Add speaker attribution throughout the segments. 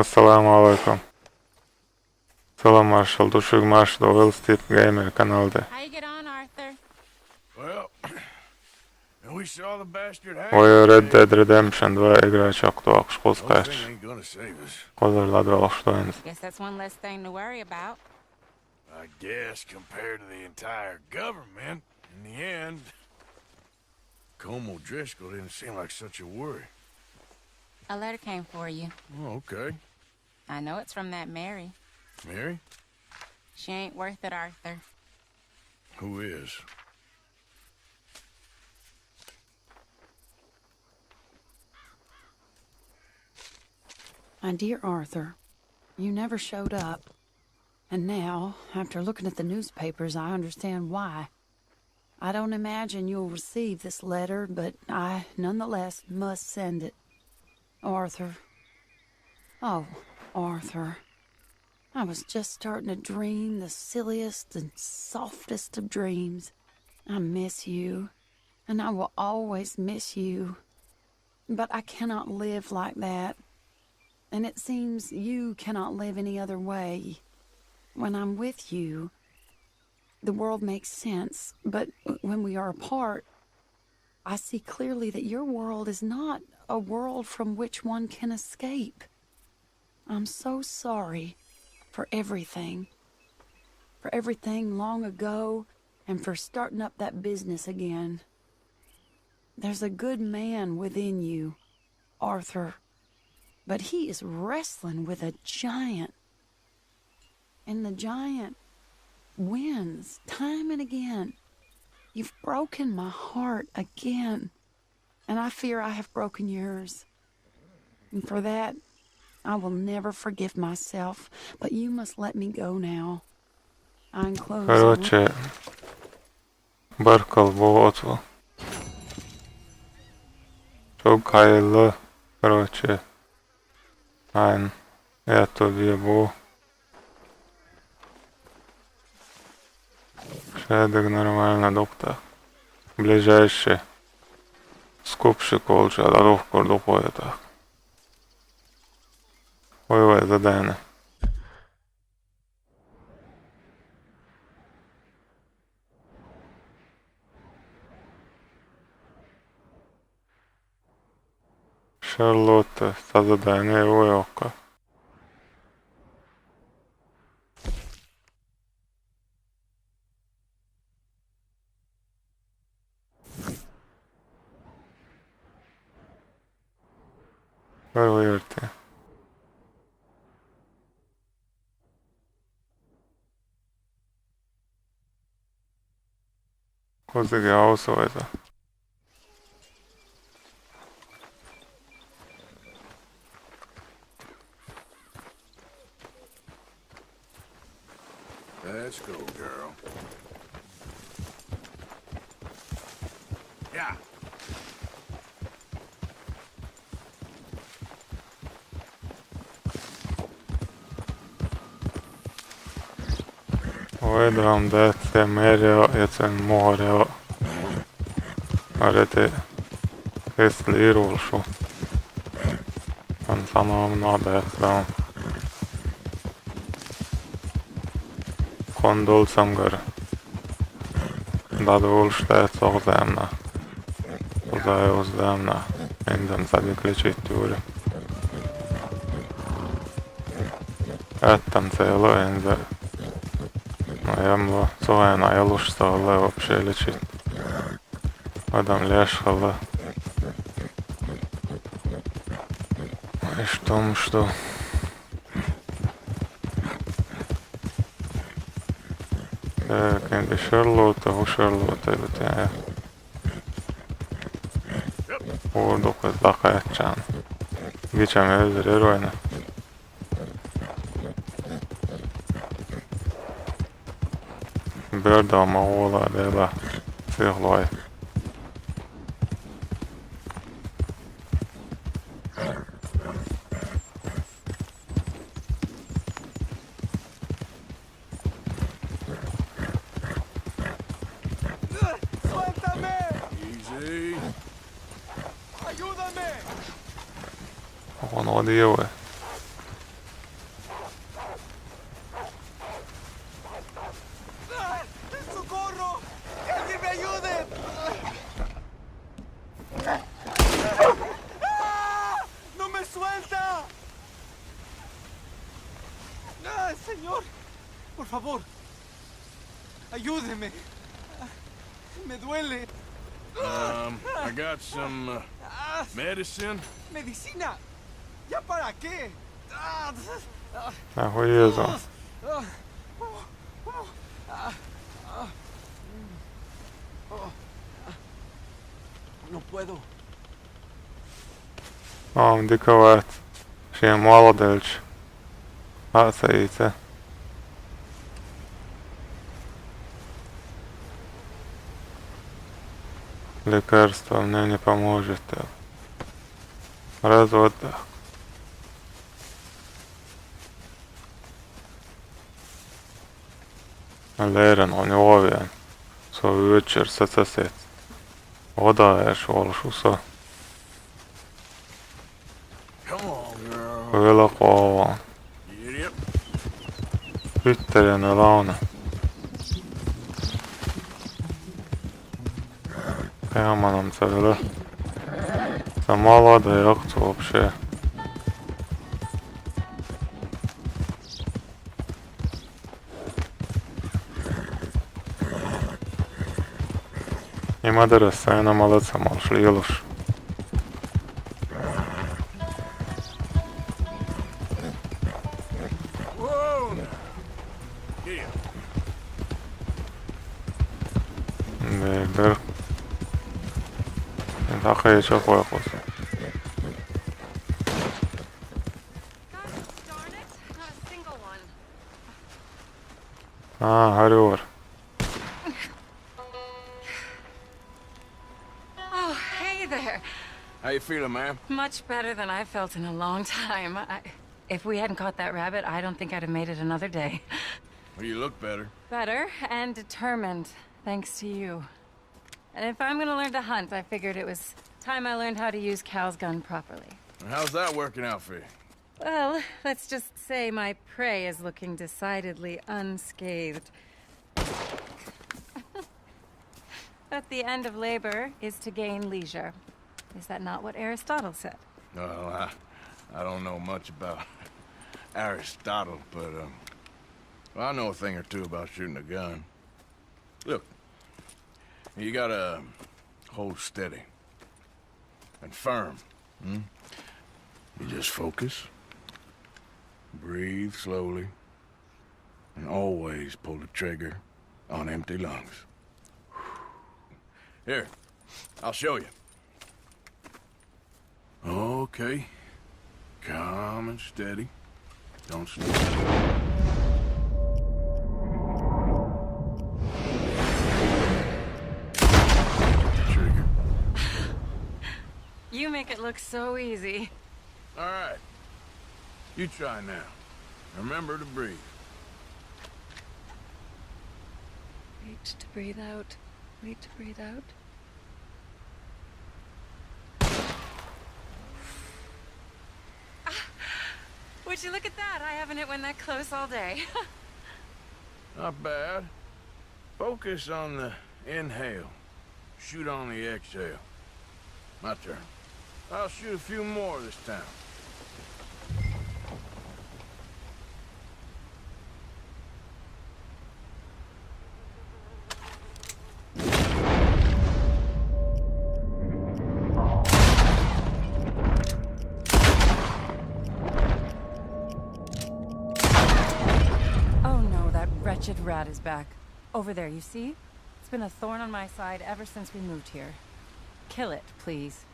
Speaker 1: Assalamu alaikum. Salam marshal, dušig marshal, Will SteepGamer kanalde.
Speaker 2: How you get on, Arthur?
Speaker 3: Well, we saw the bastard
Speaker 1: Oi Red Dead Redemption 2 igra çok tuaks kuskač.
Speaker 3: ain't gonna save us.
Speaker 1: Kodurlad vēl aštuonis.
Speaker 2: Guess that's one less thing to worry about.
Speaker 3: I guess compared to the entire government, in the end, Como Driscoll didn't seem like such a worry.
Speaker 2: A letter came for you.
Speaker 3: Oh, okay.
Speaker 2: I know it's from that Mary.
Speaker 3: Mary?
Speaker 2: She ain't worth it, Arthur.
Speaker 3: Who is?
Speaker 4: My dear Arthur, you never showed up. And now, after looking at the newspapers, I understand why. I don't imagine you'll receive this letter, but I, nonetheless, must send it. Arthur. Oh, Arthur. I was just starting to dream the silliest and softest of dreams. I miss you, and I will always miss you. But I cannot live like that. And it seems you cannot live any other way. When I'm with you, the world makes sense, but when we are apart, I see clearly that your world is not a world from which one can escape. I'm so sorry for everything long ago, and for starting up that business again. There's a good man within you, Arthur, but he is wrestling with a giant. And the giant wins time and again. You've broken my heart again, and I fear I have broken yours. And for that, I will never forgive myself, but you must let me go now. I enclose...
Speaker 1: Короче, Barkal bu çok hayırlı. Короче, aynen. Это bu. Шедик нормально, доктор. Ближайший скупщик лучше, а довго доходи так. Ой, задание. Шарлотта, sta задание Войока. Проверьте. Козыги аусывается.
Speaker 3: Let's go, girl. Yeah.
Speaker 1: Vedam da se mereo, et sen moreo. Arete kesliirulsu. On sanom nobeetram. Kondulsamgar. Dadulsteet sohzemna. Uzajuzdemna. Minden sadikličitjuuri. Этtam цело энзе. Наемло соена елушталле вообще лечить. Адам лешхалле. И что? Kendi Charlotte, hoe Charlotte het ja. Vurduk, hogy lakajtsán. Gicsem őzri rajna. Bördalma hóla, de be széhlaj. On odjevuje.
Speaker 5: Por favor. Ayúdeme. Me duele.
Speaker 3: I got some medicine.
Speaker 5: Medicina. ¿Ya para qué?
Speaker 1: Охуезно.
Speaker 5: No puedo.
Speaker 1: Ām dikovēt šiem молодельч. Atsaīce. Лекарство мне не поможет. Раз вот так. Leren on joovien. Se on yötsärsä set. Oda är solsussa.
Speaker 3: Come on, girl.
Speaker 1: Kyllä kovaa.
Speaker 3: Get it.
Speaker 1: Tyttären launa. Прямо нам завели. Це молоде, як це вообще. Има да разсайна малеца малш лилуш.
Speaker 3: Whoa! Yeah.
Speaker 1: Бегдер. Так я еще кое-что.
Speaker 6: Darn it, not a single one.
Speaker 1: Горюр.
Speaker 6: Oh, hey there.
Speaker 3: How you feeling, ma'am?
Speaker 6: Much better than I felt in a long time. If we hadn't caught that rabbit, I don't think I'd have made it another day.
Speaker 3: Well, you look better.
Speaker 6: Better and determined, thanks to you. And if I'm gonna learn to hunt, I figured it was time I learned how to use Cal's gun properly.
Speaker 3: How's that working out for you?
Speaker 6: Well, let's just say my prey is looking decidedly unscathed. But the end of labor is to gain leisure. Is that not what Aristotle said?
Speaker 3: Well, I don't know much about Aristotle, but well, I know a thing or two about shooting a gun. Look, you gotta hold steady and firm. You just focus, breathe slowly, and always pull the trigger on empty lungs. Here, I'll show you. Okay. Calm and steady. Don't sleep. Trigger.
Speaker 6: You make it look so easy.
Speaker 3: All right. You try now. Remember to breathe.
Speaker 6: Wait to breathe out. Wait to breathe out. Would you look at that? I haven't hit one that close all day.
Speaker 3: Not bad. Focus on the inhale. Shoot on the exhale. My turn. I'll shoot a few more this time.
Speaker 6: Wretched rat is back. Over there, you see? It's been a thorn on my side ever since we moved here. Kill it, please.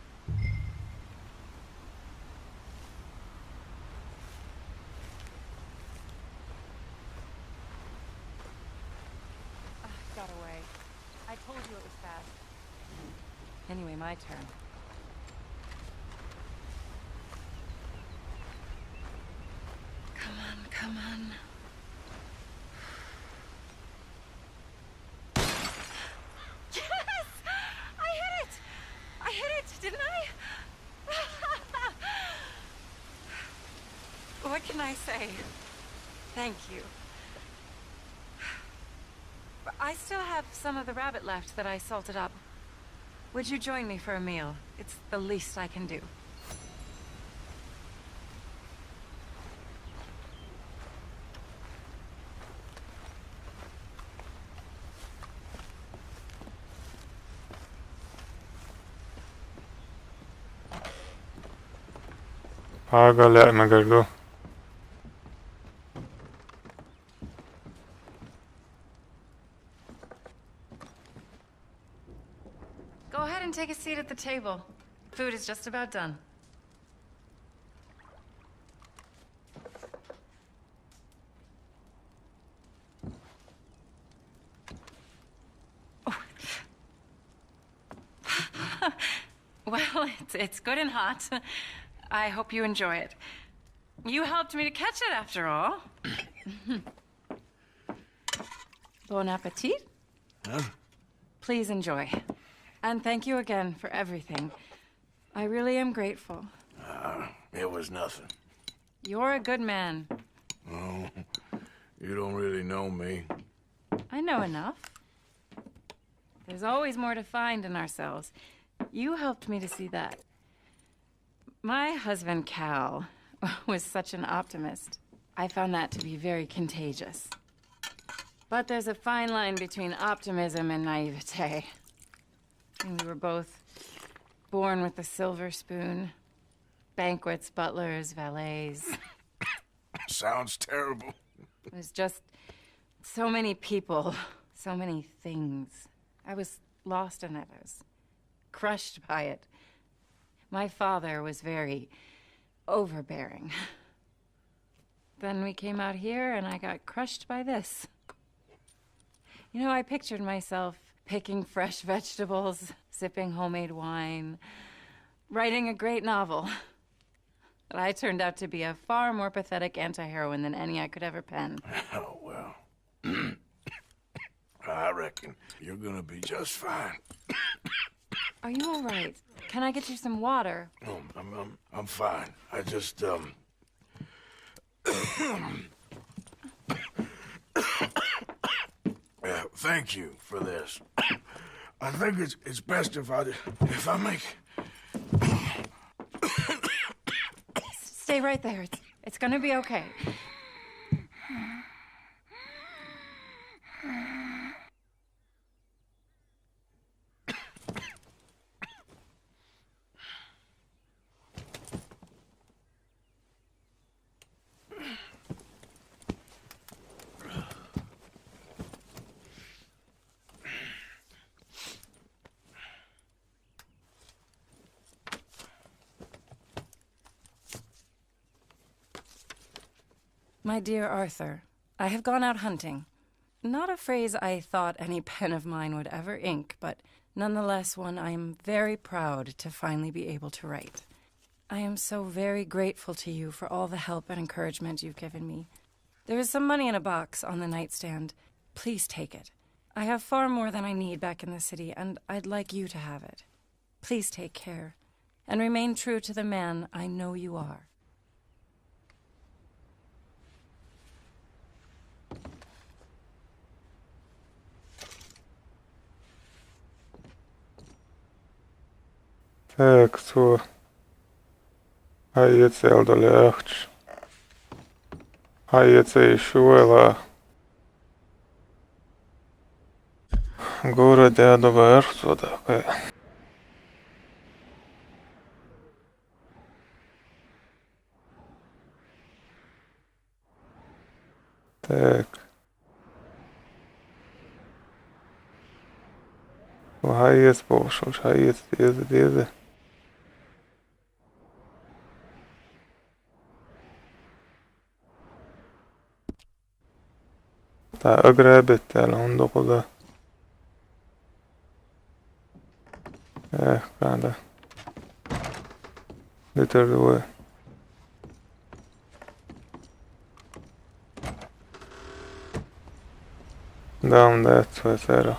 Speaker 6: Got away. I told you it was fast. Anyway, my turn. Come on, come on. Didn't I? What can I say? Thank you. I still have some of the rabbit left that I salted up. Would you join me for a meal? It's the least I can do.
Speaker 1: Paga, let me go.
Speaker 6: Go ahead and take a seat at the table. Food is just about done. Well, it's good and hot. I hope you enjoy it. You helped me to catch it, after all. Bon appetit.
Speaker 3: Huh?
Speaker 6: Please enjoy. And thank you again for everything. I really am grateful.
Speaker 3: It was nothing.
Speaker 6: You're a good man.
Speaker 3: Oh, you don't really know me.
Speaker 6: I know enough. There's always more to find in ourselves. You helped me to see that. My husband, Cal, was such an optimist. I found that to be very contagious. But there's a fine line between optimism and naivete. And we were both born with a silver spoon. Banquets, butlers, valets.
Speaker 3: Sounds terrible.
Speaker 6: It was just so many people, so many things. I was lost in it. I was crushed by it. My father was very overbearing. Then we came out here and I got crushed by this. You know, I pictured myself picking fresh vegetables, sipping homemade wine, writing a great novel. But I turned out to be a far more pathetic anti-heroine than any I could ever pen.
Speaker 3: Oh, well. I reckon you're gonna be just fine.
Speaker 6: Are you all right? Can I get you some water?
Speaker 3: Oh, I'm fine. I just, thank you for this. I think it's best if I make...
Speaker 6: Stay right there. It's gonna be okay. My dear Arthur, I have gone out hunting. Not a phrase I thought any pen of mine would ever ink, but nonetheless one I am very proud to finally be able to write. I am so very grateful to you for all the help and encouragement you've given me. There is some money in a box on the nightstand. Please take it. I have far more than I need back in the city, and I'd like you to have it. Please take care, and remain true to the man I know you are.
Speaker 1: Так, så. Aiet sieltä lähtis. Aiet se ei suojella. Gore teada värsuda. Так. Aiet pošaus, aiet tiedä. Tää ögräbet täällä on dokuda. Kanda. Literally. Down that way, Sarah.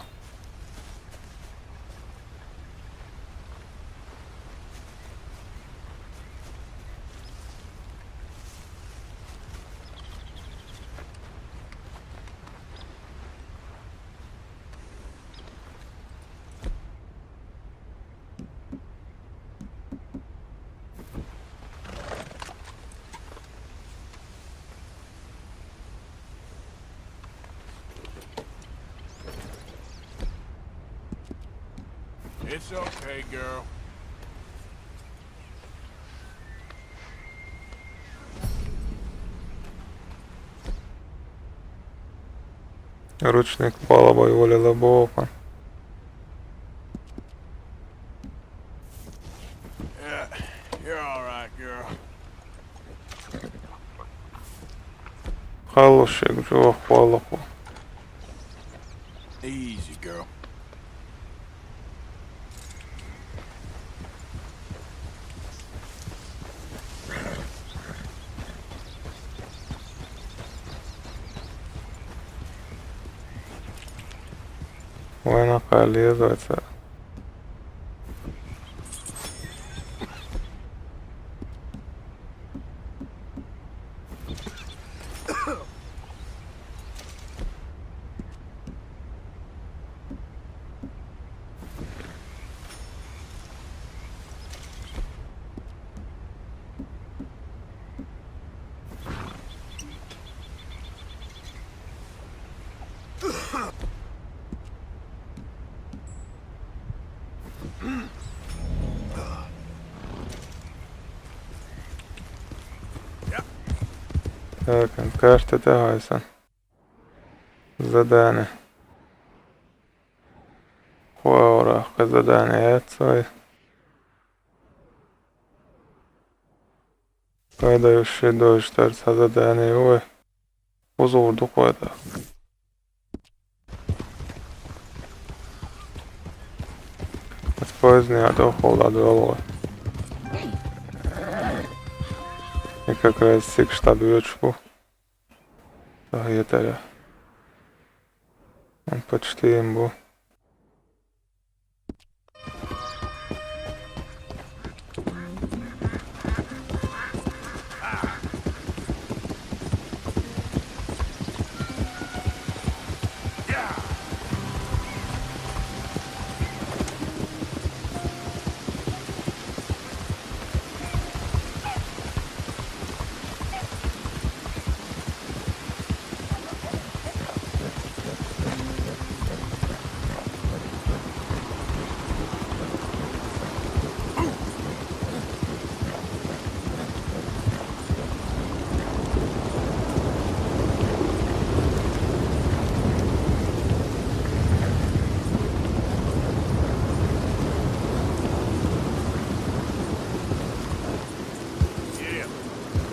Speaker 3: It's okay, girl.
Speaker 1: Ручник палубой волила боком.
Speaker 3: Yeah, you're all right, girl.
Speaker 1: Халушек жох полоку.
Speaker 3: Easy, girl.
Speaker 1: Война колезвается. Так, кажете тягайся. Задане. Хуаурахка задане яцай. Kaydaющий дождь торца задание. Ой. Uzurdu koyda. Позднее дохол отвело. И как раз сик штабючку. Гетаря. Он почти им был.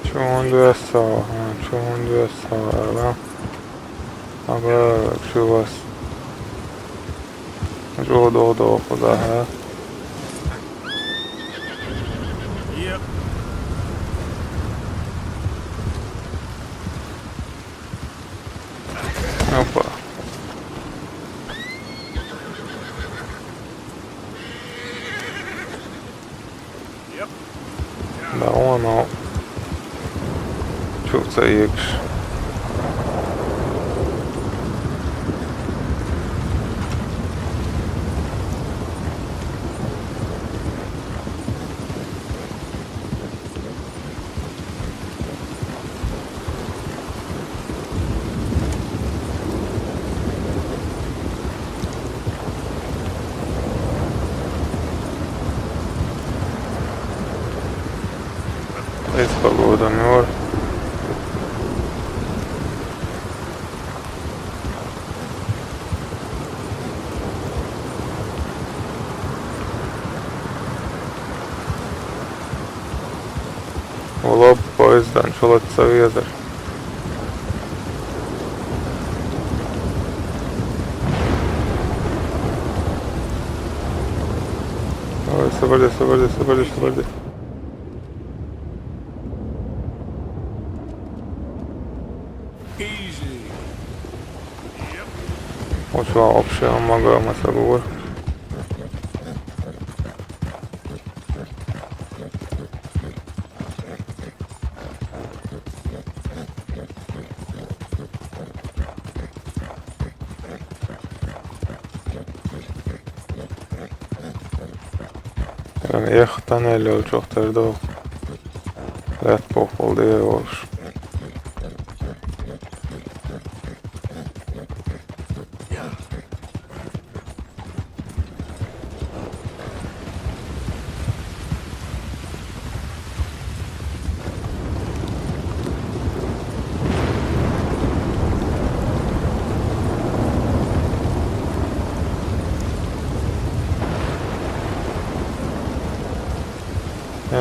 Speaker 1: Чому да? Ага, что у вас? До куда, а?
Speaker 3: Yep.
Speaker 1: Опа.
Speaker 3: Yep.
Speaker 1: Да, он чувствуется икш. Из погода мёр. В лоб поездан чулаться ветер. Ой, собрали.
Speaker 3: Easy. Yep.
Speaker 1: Очень общая могла масагур. Эх, тоннель çok terdi. Lat pohol diye olmuş.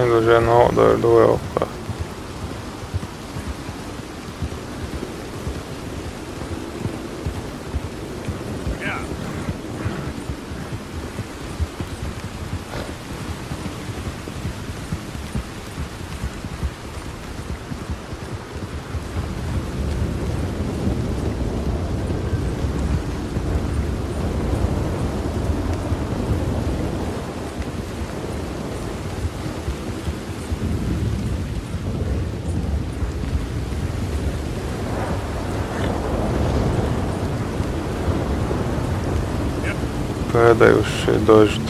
Speaker 1: Najduže noda do velika. Падающий дождь.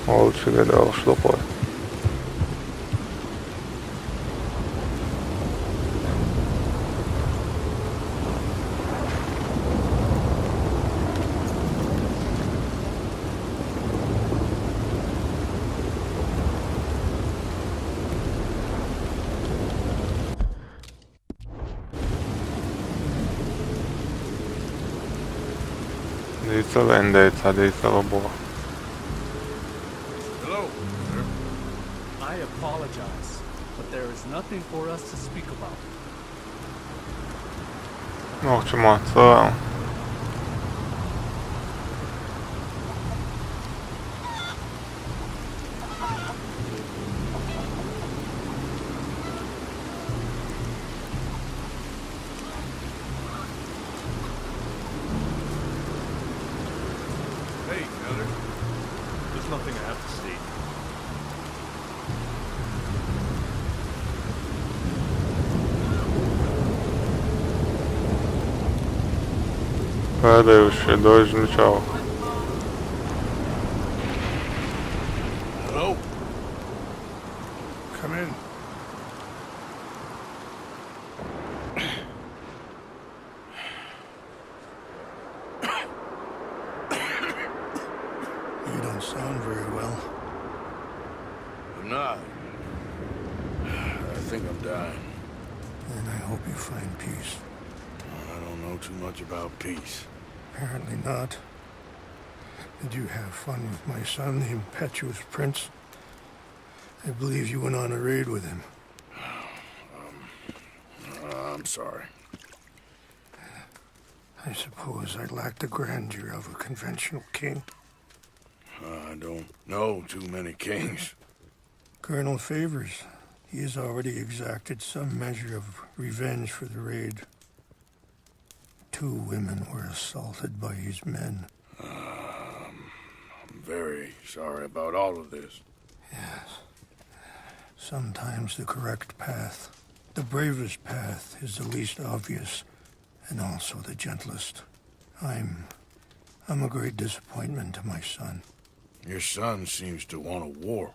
Speaker 1: Лучше гадал, что по. Dejța vendeța, dejța lobo.
Speaker 3: Hello, sir.
Speaker 7: I apologize, but there is nothing for us to speak about.
Speaker 1: Moćemo to.
Speaker 3: Hey, Miller.
Speaker 7: There's nothing I have to state.
Speaker 1: Падающий дождь начал.
Speaker 3: Hello? Come in.
Speaker 8: You don't sound very well.
Speaker 3: I'm not. I think I'm dying.
Speaker 8: And I hope you find peace.
Speaker 3: I don't know too much about peace.
Speaker 8: Apparently not. Did you have fun with my son, the impetuous prince? I believe you went on a raid with him.
Speaker 3: I'm sorry.
Speaker 8: I suppose I lacked the grandeur of a conventional king.
Speaker 3: I don't know too many kings.
Speaker 8: Colonel Favors, he has already exacted some measure of revenge for the raid. 2 women were assaulted by his men.
Speaker 3: I'm very sorry about all of this.
Speaker 8: Yes. Sometimes the correct path, the bravest path, is the least obvious and also the gentlest. I'm a great disappointment to my son.
Speaker 3: Your son seems to want a war.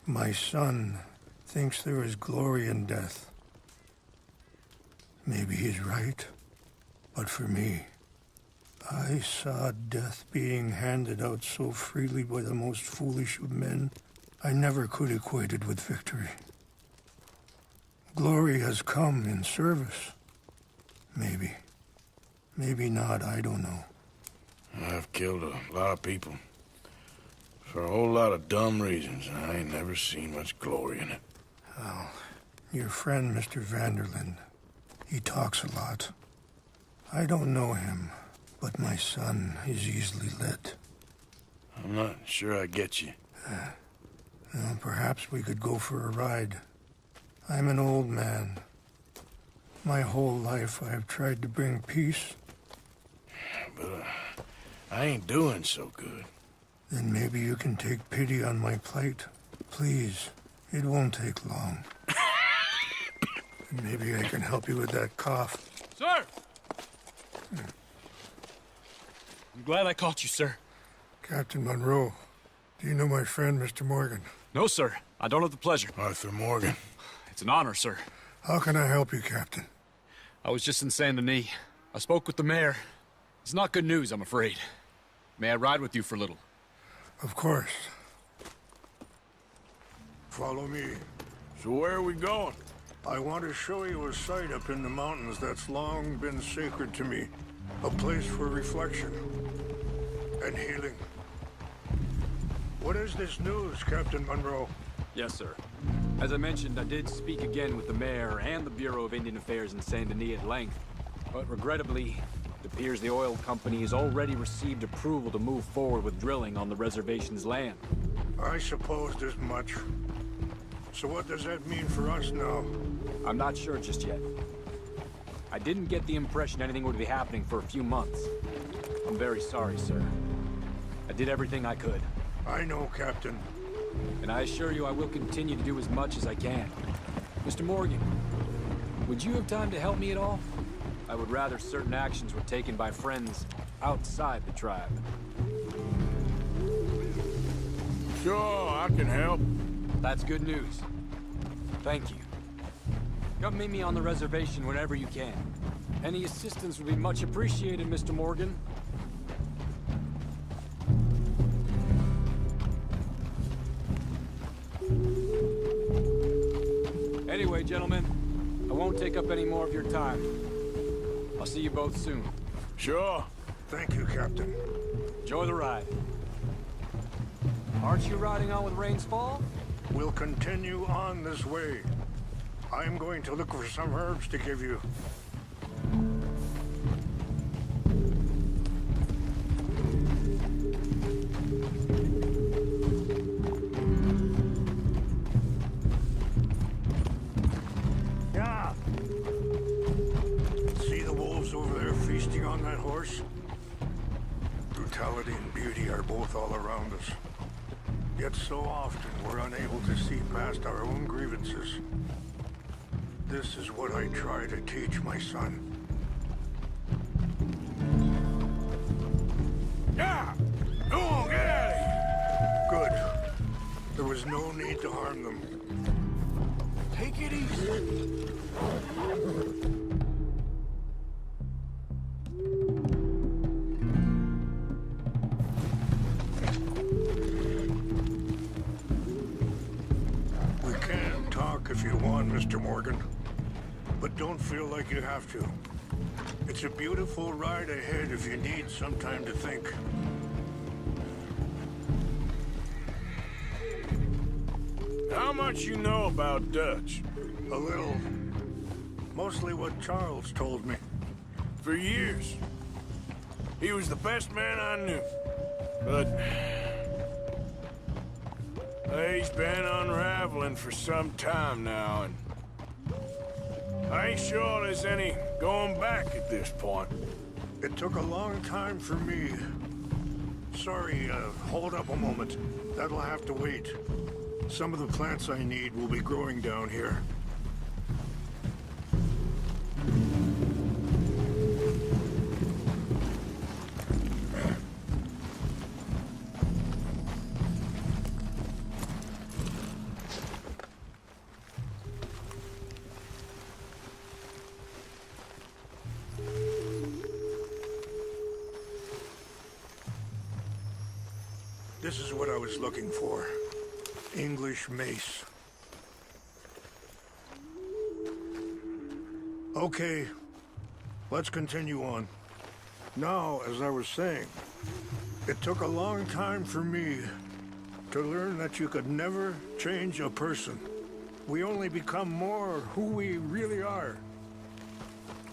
Speaker 8: My son thinks there is glory in death. Maybe he's right, but for me, I saw death being handed out so freely by the most foolish of men, I never could equate it with victory. Glory has come in service. Maybe. Maybe not, I don't know.
Speaker 3: I've killed a lot of people. For a whole lot of dumb reasons, and I ain't never seen much glory in it.
Speaker 8: Well, your friend, Mr. Vanderlyn, he talks a lot. I don't know him, but my son is easily led.
Speaker 3: I'm not sure I get you.
Speaker 8: Well, perhaps we could go for a ride. I'm an old man. My whole life I have tried to bring peace.
Speaker 3: But I ain't doing so good.
Speaker 8: Then maybe you can take pity on my plight. Please, it won't take long. And maybe I can help you with that cough.
Speaker 7: Sir! I'm glad I caught you, sir.
Speaker 8: Captain Monroe, do you know my friend, Mr. Morgan?
Speaker 7: No, sir. I don't have the pleasure.
Speaker 3: Arthur Morgan.
Speaker 7: It's an honor, sir.
Speaker 8: How can I help you, Captain?
Speaker 7: I was just in Saint Denis. I spoke with the mayor. It's not good news, I'm afraid. May I ride with you for a little?
Speaker 8: Of course. Follow me.
Speaker 3: So where are we going?
Speaker 8: I want to show you a site up in the mountains that's long been sacred to me. A place for reflection and healing. What is this news, Captain Monroe?
Speaker 7: Yes, sir. As I mentioned, I did speak again with the mayor and the Bureau of Indian Affairs in Saint Denis at length. But regrettably, it appears the oil company has already received approval to move forward with drilling on the reservation's land.
Speaker 8: I supposed as much. So what does that mean for us now?
Speaker 7: I'm not sure just yet. I didn't get the impression anything would be happening for a few months. I'm very sorry, sir. I did everything I could.
Speaker 8: I know, Captain.
Speaker 7: And I assure you I will continue to do as much as I can. Mr. Morgan, would you have time to help me at all? I would rather certain actions were taken by friends outside the tribe.
Speaker 3: Sure, I can help.
Speaker 7: That's good news. Thank you. Come meet me on the reservation whenever you can. Any assistance would be much appreciated, Mr. Morgan. Anyway, gentlemen, I won't take up any more of your time. I'll see you both soon.
Speaker 3: Sure.
Speaker 8: Thank you, Captain.
Speaker 7: Enjoy the ride. Aren't you riding on with Rains Fall?
Speaker 8: We'll continue on this way. I'm going to look for some herbs to give you. Yeah. See the wolves over there feasting on that horse? Brutality and beauty are both all around us. Yet so often we're unable to see past our own grievances. This is what I try to teach my son.
Speaker 3: Yeah! Go on, get out of here!
Speaker 8: Good. There was no need to harm them.
Speaker 3: Take it easy.
Speaker 8: We can talk if you want, Mr. Morgan. But don't feel like you have to. It's a beautiful ride ahead if you need some time to think.
Speaker 3: How much you know about Dutch?
Speaker 8: A little. Mostly what Charles told me.
Speaker 3: For years. He was the best man I knew. But he's been unraveling for some time now, and I ain't sure there's any going back at this point.
Speaker 8: It took a long time for me. Sorry, hold up a moment. That'll have to wait. Some of the plants I need will be growing down here. This is what I was looking for. English mace. Okay, let's continue on. Now, as I was saying, it took a long time for me to learn that you could never change a person. We only become more who we really are.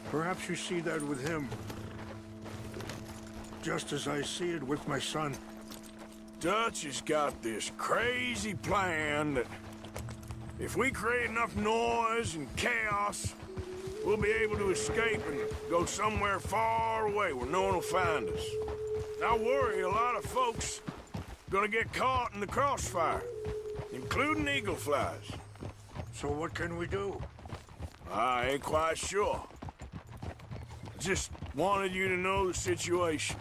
Speaker 8: Perhaps you see that with him, just as I see it with my son.
Speaker 3: Dutch has got this crazy plan that if we create enough noise and chaos, we'll be able to escape and go somewhere far away where no one will find us. I worry a lot of folks are gonna get caught in the crossfire, including eagle flies.
Speaker 8: So what can we do?
Speaker 3: I ain't quite sure. Just wanted you to know the situation.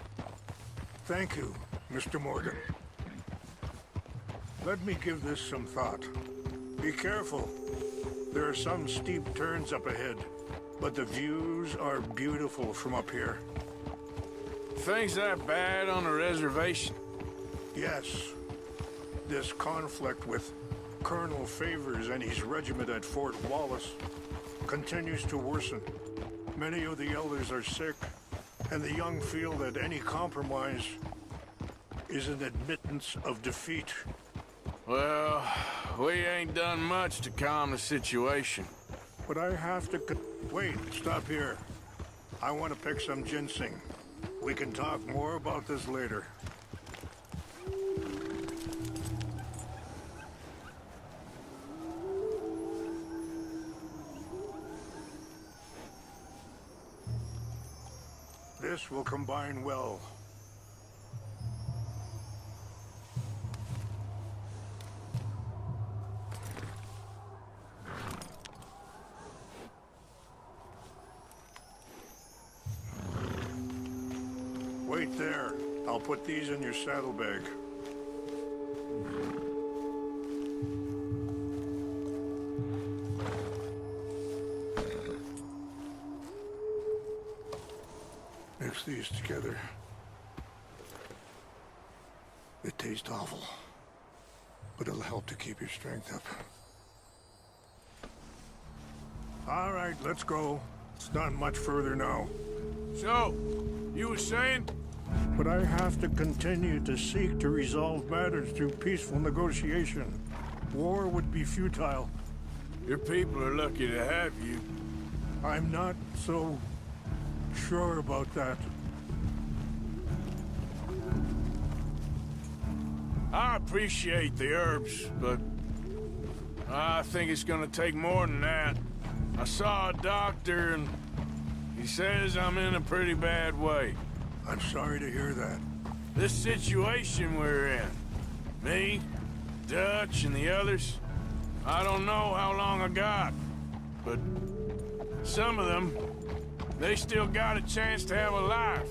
Speaker 8: Thank you, Mr. Morgan. Let me give this some thought. Be careful. There are some steep turns up ahead, but the views are beautiful from up here.
Speaker 3: Things that bad on the reservation?
Speaker 8: Yes. This conflict with Colonel Favors and his regiment at Fort Wallace continues to worsen. Many of the elders are sick, and the young feel that any compromise is an admittance of defeat.
Speaker 3: Well, we ain't done much to calm the situation.
Speaker 8: But I have to wait, stop here. I want to pick some ginseng. We can talk more about this later. This will combine well. Wait there. I'll put these in your saddlebag. Mix these together. It tastes awful, but it'll help to keep your strength up. All right, let's go. It's not much further now.
Speaker 3: So, you were saying?
Speaker 8: But I have to continue to seek to resolve matters through peaceful negotiation. War would be futile.
Speaker 3: Your people are lucky to have you.
Speaker 8: I'm not so sure about that.
Speaker 3: I appreciate the herbs, but I think it's gonna take more than that. I saw a doctor and he says I'm in a pretty bad way.
Speaker 8: I'm sorry to hear that.
Speaker 3: This situation we're in, me, Dutch, and the others, I don't know how long I got, but some of them, they still got a chance to have a life.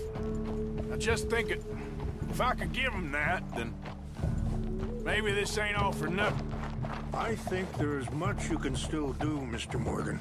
Speaker 3: I just think if I could give them that, then maybe this ain't all for nothing.
Speaker 8: I think there is much you can still do, Mr. Morgan.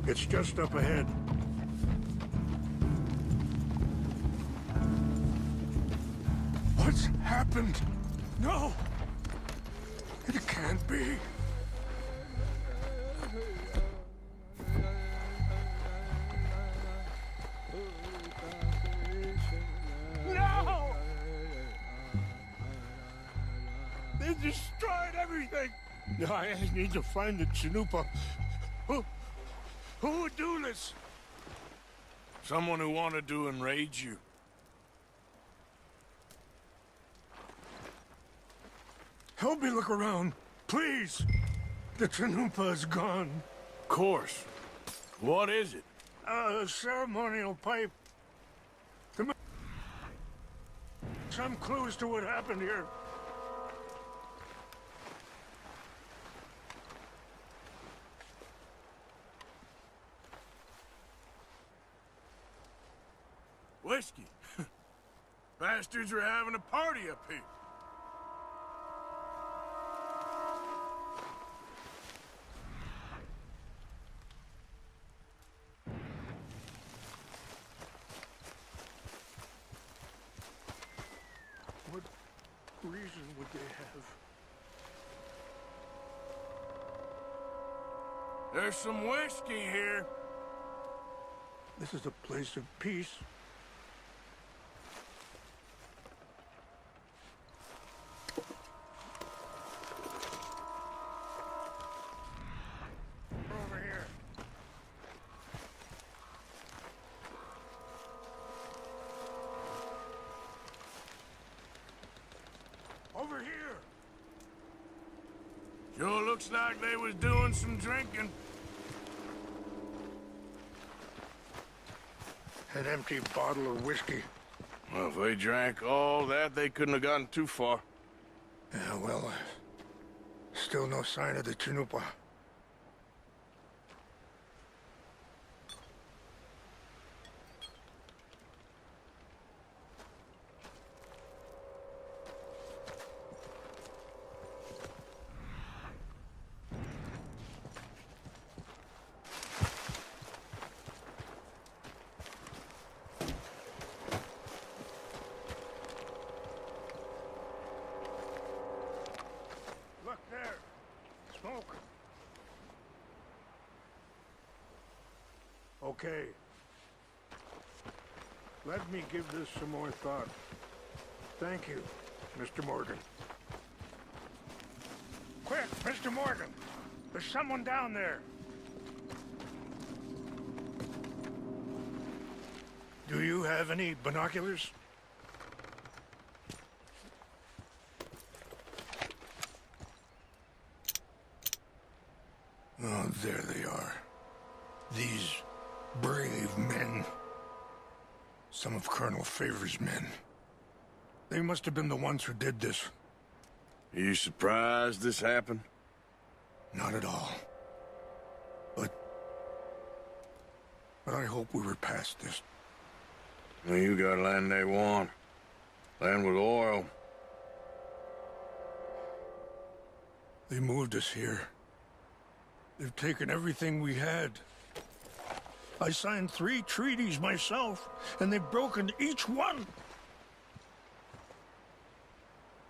Speaker 8: It's just up ahead. What's happened? No! It can't be. No! They destroyed everything! I need to find the Chanupa. Who would do this?
Speaker 3: Someone who wanted to enrage you.
Speaker 8: Help me look around, please. The Chanupa is gone.
Speaker 3: Of course. What is it?
Speaker 8: A ceremonial pipe. Some clues to what happened here.
Speaker 3: Whiskey. Bastards are having a party up here.
Speaker 8: What reason would they have?
Speaker 3: There's some whiskey here.
Speaker 8: This is a place of peace.
Speaker 3: Sure looks like they was doing some drinking.
Speaker 8: An empty bottle of whiskey.
Speaker 3: Well, if they drank all that, they couldn't have gotten too far.
Speaker 8: Yeah, well, still no sign of the Chinupa. Look there! Smoke! Okay. Let me give this some more thought. Thank you, Mr. Morgan. Quick, Mr. Morgan! There's someone down there! Do you have any binoculars? Oh, there they are. These brave men. Some of Colonel Favor's men. They must have been the ones who did this.
Speaker 3: Are you surprised this happened?
Speaker 8: Not at all. But I hope we were past this.
Speaker 3: Well, you got land they want. Land with oil.
Speaker 8: They moved us here. They've taken everything we had. I signed 3 treaties myself, and they've broken each one.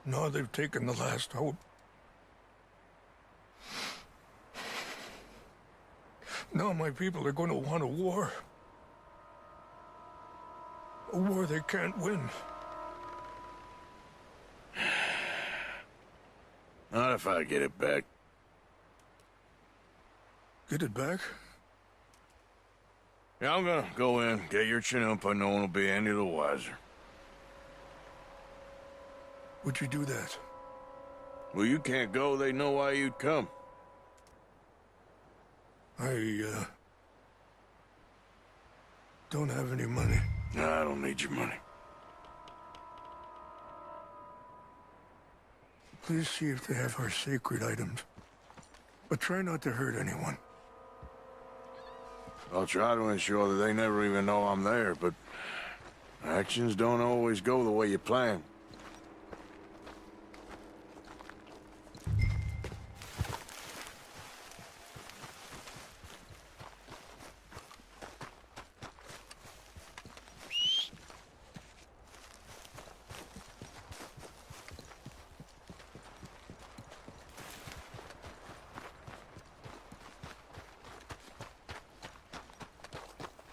Speaker 8: Now they've taken the last hope. Now my people are going to want a war. A war they can't win.
Speaker 3: Not if I get it back.
Speaker 8: Get it back?
Speaker 3: Yeah, I'm gonna go in, get your Chinumpa, no one will be any the wiser.
Speaker 8: Would you do that?
Speaker 3: Well, you can't go, they know why you'd come.
Speaker 8: I don't have any money.
Speaker 3: No, I don't need your money.
Speaker 8: Please see if they have our sacred items. But try not to hurt anyone.
Speaker 3: I'll try to ensure that they never even know I'm there, but actions don't always go the way you plan.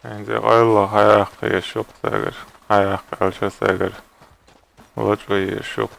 Speaker 1: عندي قلة حياقي الشوق تاجر حياقي الشوق تاجر وشوي الشوق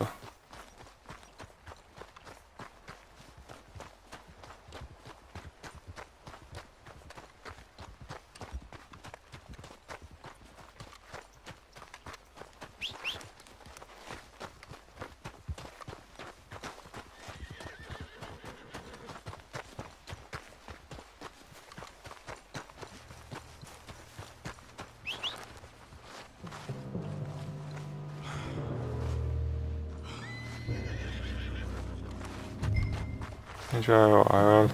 Speaker 1: Enjoy wild.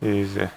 Speaker 1: Easy.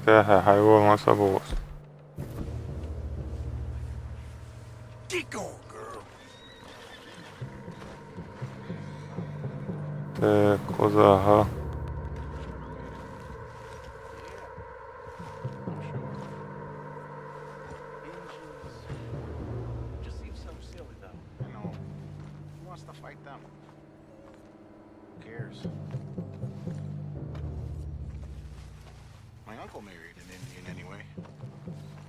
Speaker 1: tehdä hajoamassa pois.
Speaker 3: Get going, girl.
Speaker 1: Tee kozaha.
Speaker 9: Just seems so silly, though. I know. Who wants to fight them? Who cares? My uncle married an Indian anyway.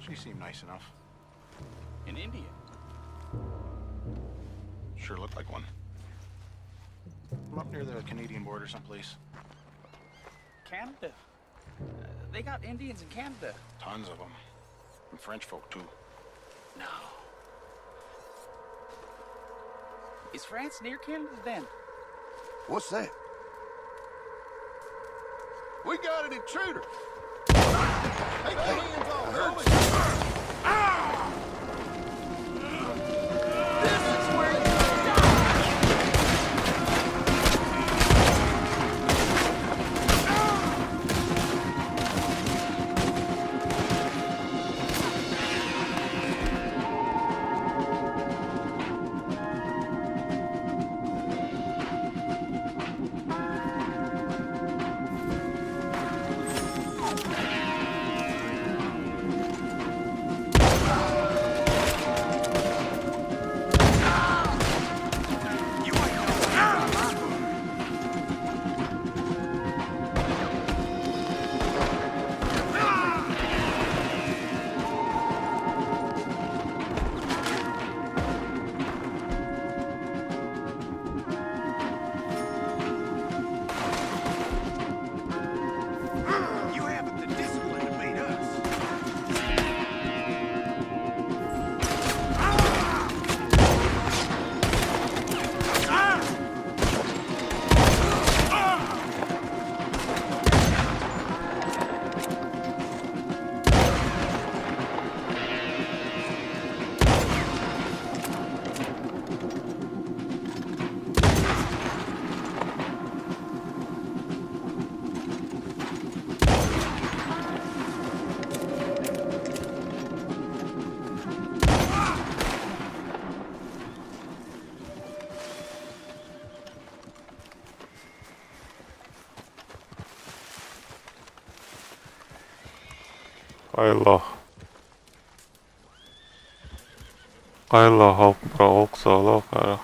Speaker 9: She seemed nice enough. An Indian? Sure looked like one. I'm up near the Canadian border someplace. Canada? They got Indians in Canada. Tons of them. And French folk, too. No. Is France near Canada, then?
Speaker 3: What's that? We got an intruder. Take your hands off. This is where you
Speaker 1: Kailla hoppar också lokala.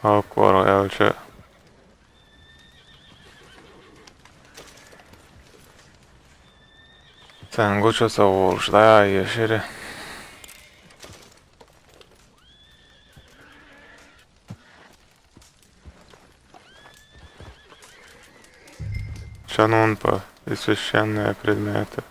Speaker 1: Hakkuvaro elche. Sen kutsut Oulusta ja Iesiri. Шанунпа и священные предметы.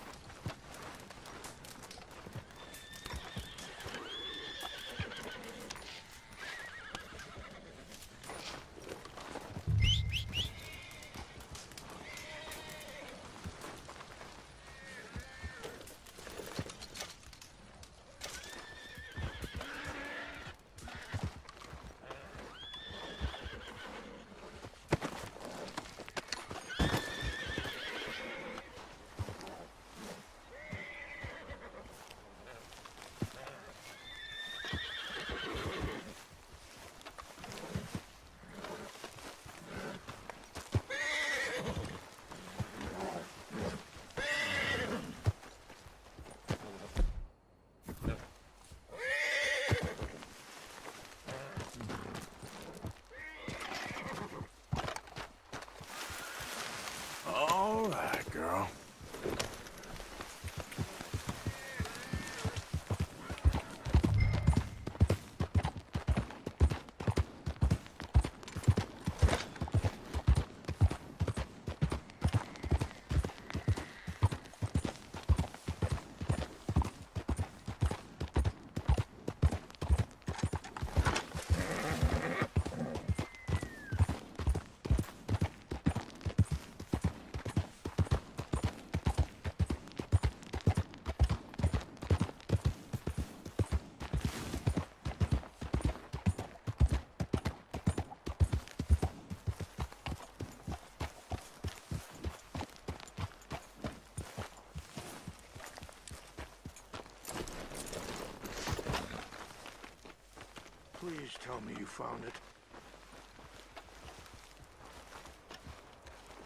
Speaker 8: Please tell me you found it.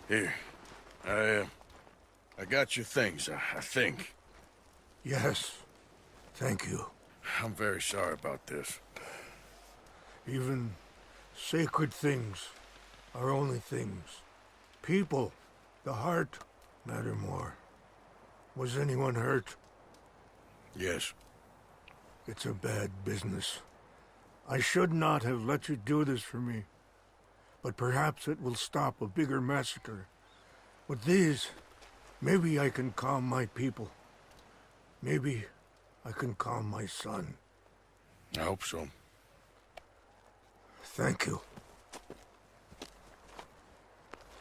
Speaker 3: Here. I got your things, I think.
Speaker 8: Yes. Thank you.
Speaker 3: I'm very sorry about this.
Speaker 8: Even sacred things are only things. People, the heart, matter more. Was anyone hurt?
Speaker 3: Yes.
Speaker 8: It's a bad business. I should not have let you do this for me. But perhaps it will stop a bigger massacre. With these, maybe I can calm my people. Maybe I can calm my son.
Speaker 3: I hope so.
Speaker 8: Thank you.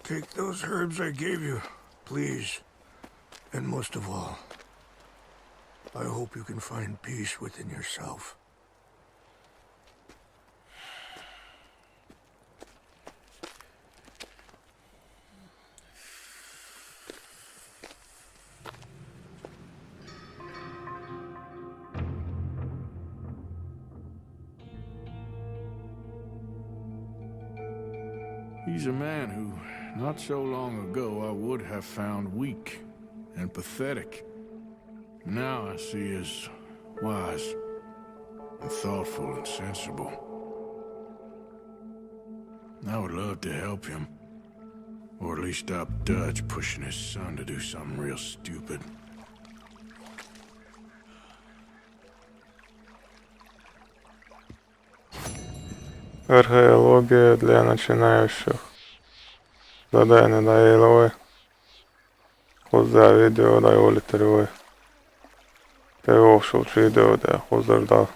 Speaker 8: Take those herbs I gave you, please. And most of all, I hope you can find peace within yourself.
Speaker 3: He's a man who, not so long ago, I would have found weak and pathetic. Now I see as wise and thoughtful and sensible. I would love to help him, or at least stop Dutch pushing his son to do something real stupid.
Speaker 1: Археология для начинающих. Задание на игровой. Hozzá videóra jól terül. Перевошил видео, да, хозарда.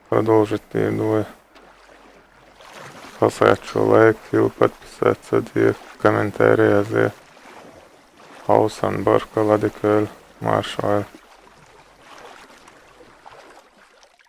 Speaker 1: Продолжить игру. Поставьте лайки, подписывайтесь, комментарии, Hausan, Barka, Ladikөл, Marshall.